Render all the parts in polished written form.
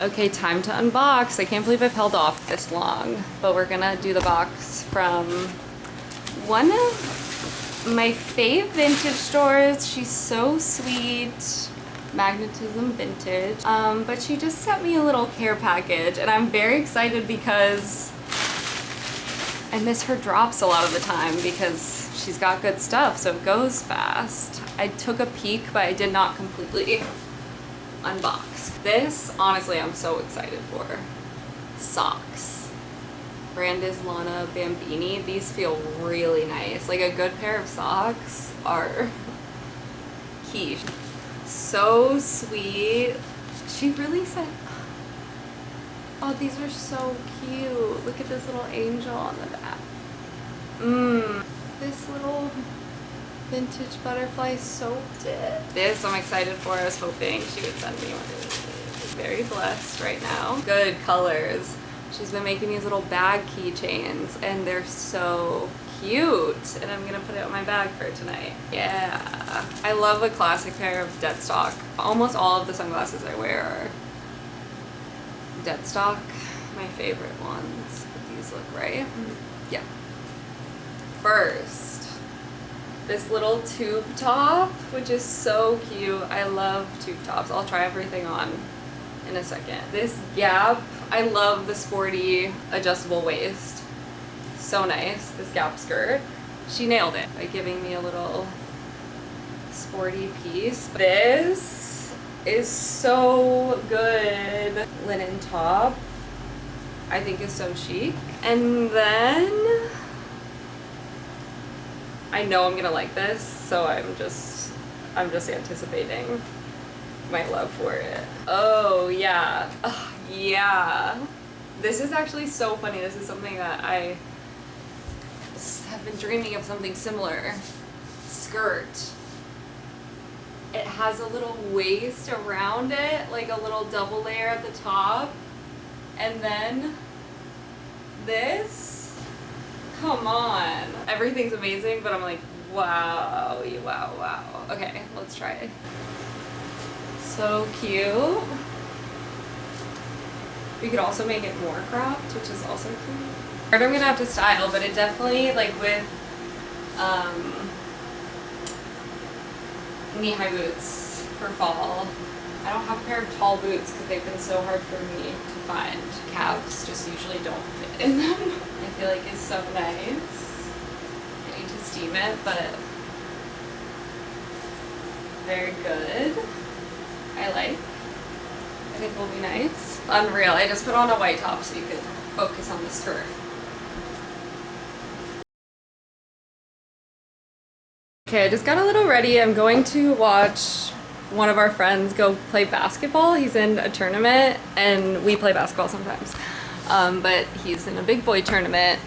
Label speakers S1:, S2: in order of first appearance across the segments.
S1: Okay, time to unbox. I can't believe I've held off this long, but we're gonna do the box from one of my fave vintage stores. She's so sweet. Magnetism Vintage. But she just sent me a little care package, and I'm very excited because I miss her drops a lot of the time because she's got good stuff, so it goes fast. I took a peek, but I did not completely unbox. This, honestly, I'm so excited for. Socks. Brand is Lana Bambini. These feel really nice. Like, a good pair of socks are key. So sweet. She really said, oh, these are so cute. Look at this little angel on the back. This little vintage butterfly soaked it. This I'm excited for. I was hoping she would send me one. Very blessed right now. Good colors. She's been making these little bag keychains and they're so cute. And I'm gonna put it on my bag for tonight. Yeah. I love a classic pair of dead stock. Almost all of the sunglasses I wear are dead stock. My favorite ones. But these look right. Yeah. First, this little tube top, which is so cute. I love tube tops. I'll try everything on in a second. This Gap, I love the sporty adjustable waist. So nice, this Gap skirt. She nailed it by giving me a little sporty piece. This is so good. Linen top, I think is so chic. And then, I know I'm gonna like this, so I'm just anticipating my love for it. Oh yeah, yeah. This is actually so funny. This is something that I have been dreaming of, something similar. Skirt. It has a little waist around it, like a little double layer at the top, and then this. Come on. Everything's amazing, but I'm like, wow, wow, wow. Okay, let's try it. So cute. We could also make it more cropped, which is also cute. I'm gonna have to style, but it definitely, like with knee-high boots for fall. I don't have a pair of tall boots because they've been so hard for me to find. Calves just usually don't fit in them. I feel like it's so nice. I need to steam it, but very good. I think will be nice. Unreal. I just put on a white top so you could focus on the skirt. Okay, I just got a little ready. I'm going to watch one of our friends go play basketball. He's in a tournament and we play basketball sometimes. But he's in a big boy tournament.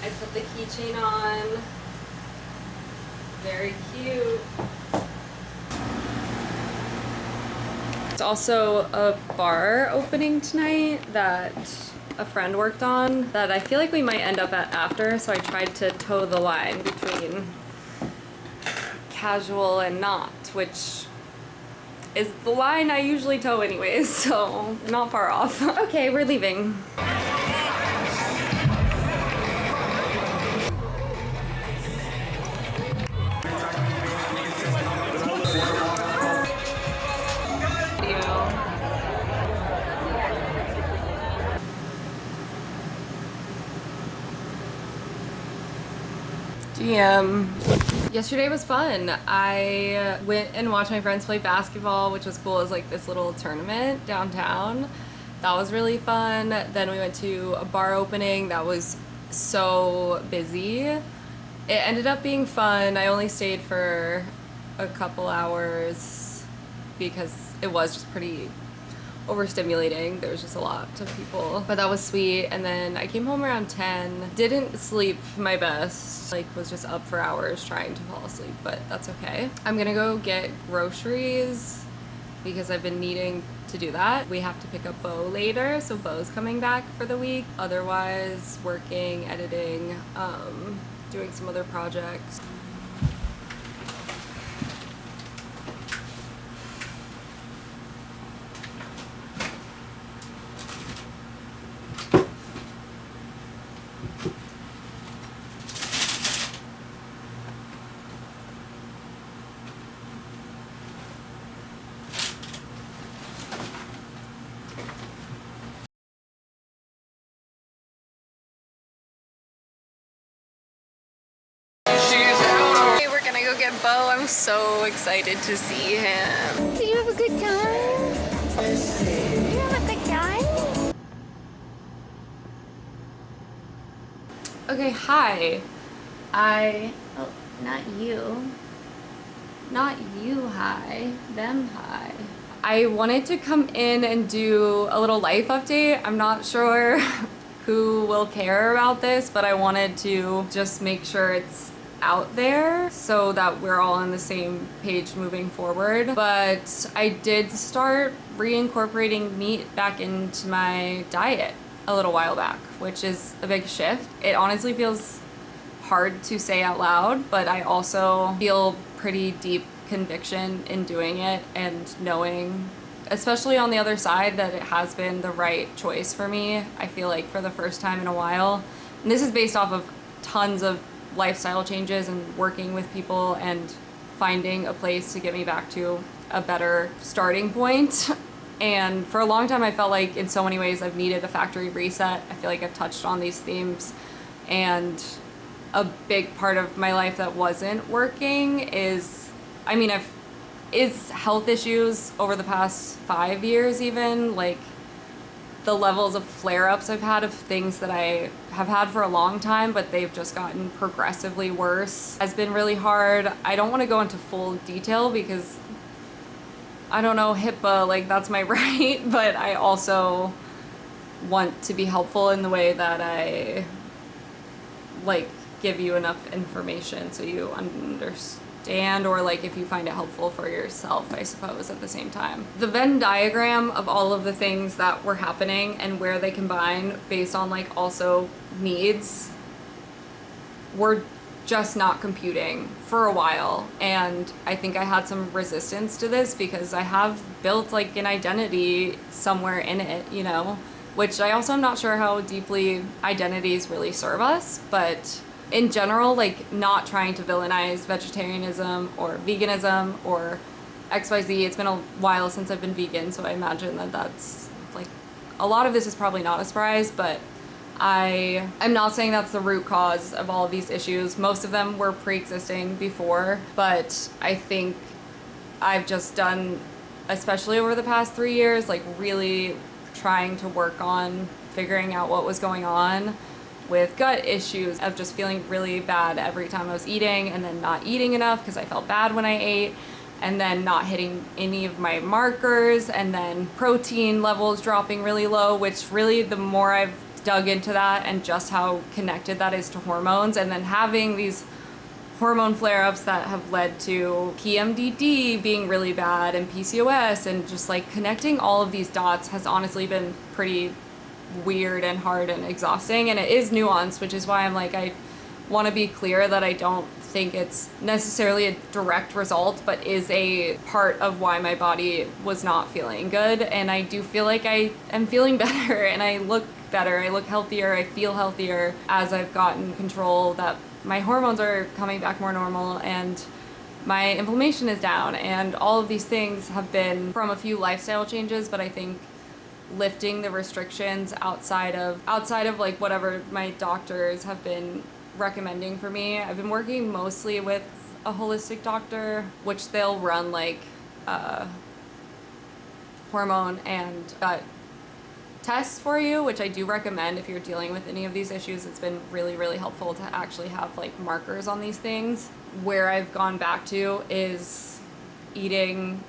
S1: I put the keychain on. Very cute. It's also a bar opening tonight that a friend worked on that I feel like we might end up at after, so I tried to toe the line between casual and not, which is the line I usually toe anyways, so not far off. Okay, we're leaving. Yesterday was fun. I went and watched my friends play basketball, which was cool. It was like this little tournament downtown. That was really fun. Then we went to a bar opening that was so busy. It ended up being fun. I only stayed for a couple hours because it was just pretty overstimulating. There was just a lot of people, but that was sweet. And then I came home around 10. Didn't sleep my best, like was just up for hours trying to fall asleep, but that's okay. I'm gonna go get groceries because I've been needing to do that. We have to pick up Beau later, so Beau's coming back for the week. Otherwise, working, editing, doing some other projects. god, Beau, I'm so excited to see him. Did you have a good time? Did you have a good time? Okay, hi. Oh, not you. Not you, hi. Them, hi. I wanted to come in and do a little life update. I'm not sure who will care about this, but I wanted to just make sure it's out there so that we're all on the same page moving forward. But I did start reincorporating meat back into my diet a little while back, which is a big shift. It honestly feels hard to say out loud, but I also feel pretty deep conviction in doing it and knowing, especially on the other side, that it has been the right choice for me. I feel like for the first time in a while, and this is based off of tons of lifestyle changes and working with people and finding a place to get me back to a better starting point. And for a long time, I felt like in so many ways I've needed a factory reset. I feel like I've touched on these themes, and a big part of my life that wasn't working is health issues over the past 5 years. Even like the levels of flare-ups I've had of things that I have had for a long time, but they've just gotten progressively worse, has been really hard. I don't want to go into full detail because I don't know, HIPAA, like that's my right, but I also want to be helpful in the way that I like give you enough information so you understand, or like if you find it helpful for yourself, I suppose, at the same time. The Venn diagram of all of the things that were happening and where they combine based on like also needs were just not computing for a while. And I think I had some resistance to this because I have built like an identity somewhere in it, you know, which I also am not sure how deeply identities really serve us, but in general, like not trying to villainize vegetarianism or veganism or XYZ. It's been a while since I've been vegan, so I imagine that that's like, a lot of this is probably not a surprise, but I'm not saying that's the root cause of all of these issues. Most of them were pre-existing before, but I think I've just done, especially over the past 3 years, like really trying to work on figuring out what was going on with gut issues of just feeling really bad every time I was eating, and then not eating enough because I felt bad when I ate, and then not hitting any of my markers, and then protein levels dropping really low, which really, the more I've dug into that and just how connected that is to hormones, and then having these hormone flare-ups that have led to PMDD being really bad and PCOS, and just like connecting all of these dots has honestly been pretty weird and hard and exhausting. And it is nuanced, which is why I'm like, I want to be clear that I don't think it's necessarily a direct result, but is a part of why my body was not feeling good. And I do feel like I am feeling better, and I look better, I look healthier, I feel healthier as I've gotten control, that my hormones are coming back more normal, and my inflammation is down, and all of these things have been from a few lifestyle changes. But I think lifting the restrictions outside of like whatever my doctors have been recommending for me. I've been working mostly with a holistic doctor, which they'll run like hormone and gut tests for you, which I do recommend if you're dealing with any of these issues. It's been really, really helpful to actually have like markers on these things. Where I've gone back to is eating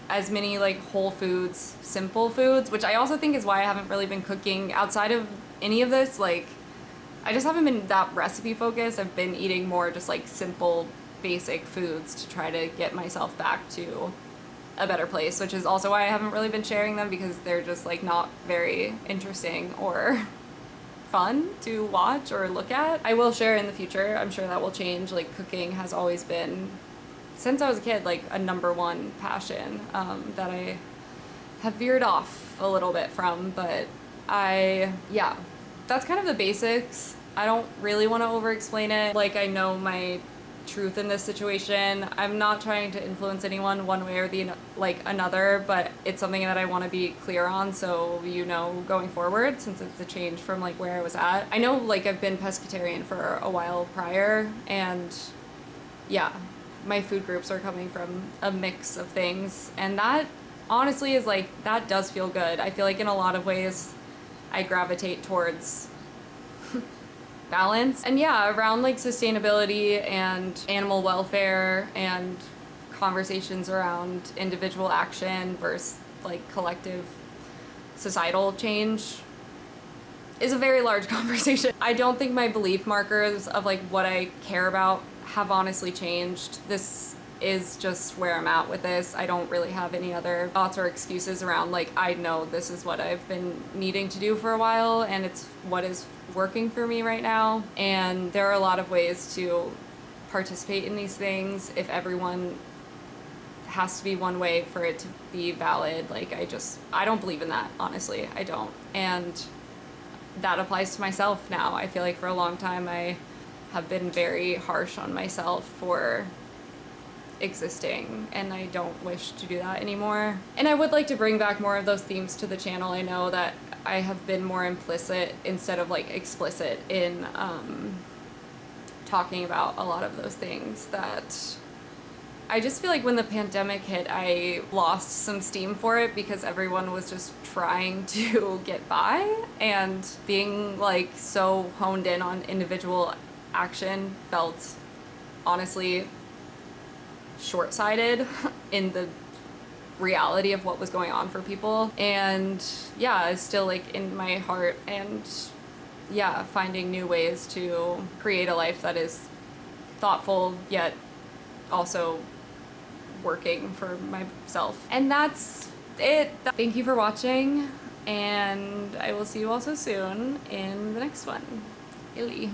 S1: as many like whole foods, simple foods, which I also think is why I haven't really been cooking outside of any of this. Like, I just haven't been that recipe focused. I've been eating more just like simple, basic foods to try to get myself back to a better place, which is also why I haven't really been sharing them, because they're just like not very interesting or fun to watch or look at. I will share in the future. I'm sure that will change. Like, cooking has always been, since I was a kid, like a #1 passion that I have veered off a little bit from. But yeah, that's kind of the basics. I don't really want to over explain it. Like, I know my truth in this situation. I'm not trying to influence anyone one way or another, but it's something that I want to be clear on, so you know, going forward, since it's a change from like where I was at. I know like I've been pescatarian for a while prior, and yeah, my food groups are coming from a mix of things, and that honestly is like, that does feel good. I feel like in a lot of ways I gravitate towards balance. And yeah, around like sustainability and animal welfare and conversations around individual action versus like collective societal change is a very large conversation. I don't think my belief markers of like what I care about have honestly changed. This is just where I'm at with this. I don't really have any other thoughts or excuses around like, I know this is what I've been needing to do for a while and it's what is working for me right now. And there are a lot of ways to participate in these things. If everyone has to be one way for it to be valid, like I don't believe in that, honestly. I don't. And that applies to myself now. I feel like for a long time I have been very harsh on myself for existing, and I don't wish to do that anymore. And I would like to bring back more of those themes to the channel. I know that I have been more implicit instead of like explicit in talking about a lot of those things that I just feel like when the pandemic hit, I lost some steam for it because everyone was just trying to get by, and being like so honed in on individual action felt honestly short-sighted in the reality of what was going on for people. And yeah, it's still like in my heart, and yeah, finding new ways to create a life that is thoughtful yet also working for myself. And that's it. Thank you for watching, and I will see you all so soon in the next one. Illy.